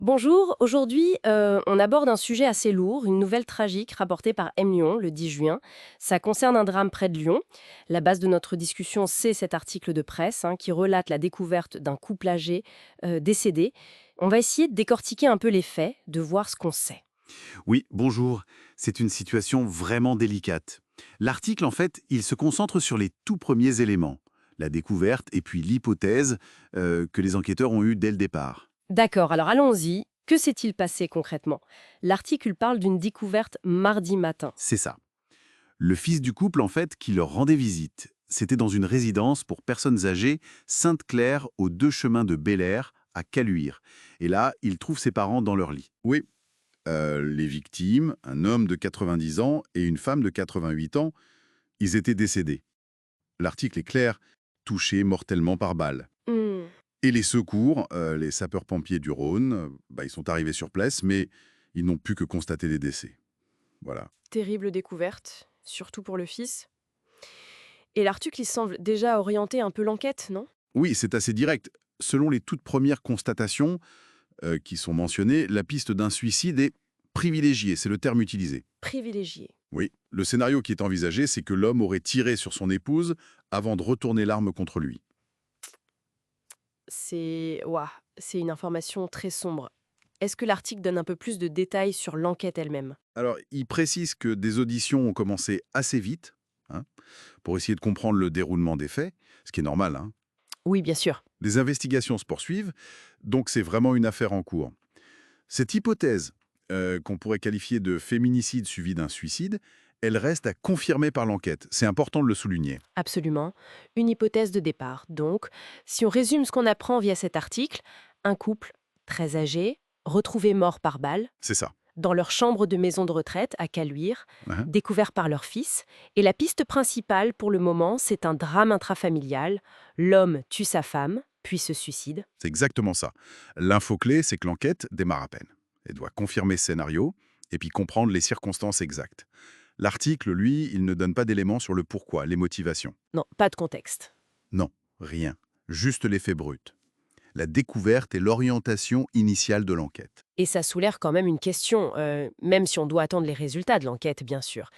Bonjour, aujourd'hui on aborde un sujet assez lourd, une nouvelle tragique rapportée par M Lyon le 10 juin. Ça concerne un drame près de Lyon. La base de notre discussion, c'est cet article de presse qui relate la découverte d'un couple âgé décédé. On va essayer de décortiquer un peu les faits, de voir ce qu'on sait. Oui, bonjour. C'est une situation vraiment délicate. L'article, en fait, il se concentre sur les tout premiers éléments, la découverte et puis l'hypothèse que les enquêteurs ont eue dès le départ. D'accord, alors allons-y. Que s'est-il passé concrètement? L'article parle d'une découverte mardi matin. C'est ça. Le fils du couple, en fait, qui leur rendait visite, c'était dans une résidence pour personnes âgées, Sainte-Claire, aux deux chemins de Bel Air, à Caluire. Et là, il trouve ses parents dans leur lit. Oui, les victimes, un homme de 90 ans et une femme de 88 ans, ils étaient décédés. L'article est clair, touché mortellement par balle. Hmm. Et les secours, les sapeurs-pompiers du Rhône, ils sont arrivés sur place, mais ils n'ont pu que constater les décès. Voilà. Terrible découverte, surtout pour le fils. Et l'article, il semble déjà orienter un peu l'enquête, non? Oui, c'est assez direct. Selon les toutes premières constatations qui sont mentionnées, la piste d'un suicide est privilégiée, c'est le terme utilisé. Privilégié. Oui, le scénario qui est envisagé, c'est que l'homme aurait tiré sur son épouse avant de retourner l'arme contre lui. C'est ouah, c'est une information très sombre. Est-ce que l'article donne un peu plus de détails sur l'enquête elle-même? Alors, il précise que des auditions ont commencé assez vite, hein, pour essayer de comprendre le déroulement des faits, ce qui est normal, hein. Oui, bien sûr. Les investigations se poursuivent, donc c'est vraiment une affaire en cours. Cette hypothèse, qu'on pourrait qualifier de féminicide suivi d'un suicide, elle reste à confirmer par l'enquête. C'est important de le souligner. Absolument. Une hypothèse de départ. Donc, si on résume ce qu'on apprend via cet article, un couple très âgé, retrouvé mort par balle, C'est ça. dans leur chambre de maison de retraite à Caluire, Hein. découvert par leur fils. Et la piste principale pour le moment, c'est un drame intrafamilial. L'homme tue sa femme, puis se suicide. C'est exactement ça. L'info clé, c'est que l'enquête démarre à peine. Elle doit confirmer ce scénario et puis comprendre les circonstances exactes. L'article, lui, il ne donne pas d'éléments sur le pourquoi, les motivations. Non, pas de contexte. Non, rien. Juste l'effet brut. La découverte et l'orientation initiale de l'enquête. Et ça soulève quand même une question, même si on doit attendre les résultats de l'enquête, bien sûr.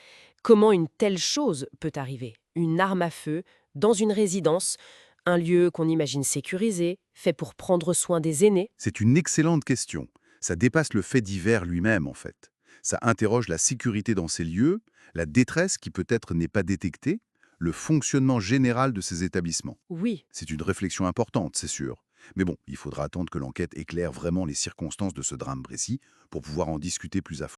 Comment une telle chose peut arriver? Une arme à feu, dans une résidence, un lieu qu'on imagine sécurisé, fait pour prendre soin des aînés? C'est une excellente question. Ça dépasse le fait divers lui-même, en fait. Ça interroge la sécurité dans ces lieux, la détresse qui peut-être n'est pas détectée, le fonctionnement général de ces établissements. Oui, C'est une réflexion importante, c'est sûr. Mais bon, il faudra attendre que l'enquête éclaire vraiment les circonstances de ce drame précis pour pouvoir en discuter plus à fond.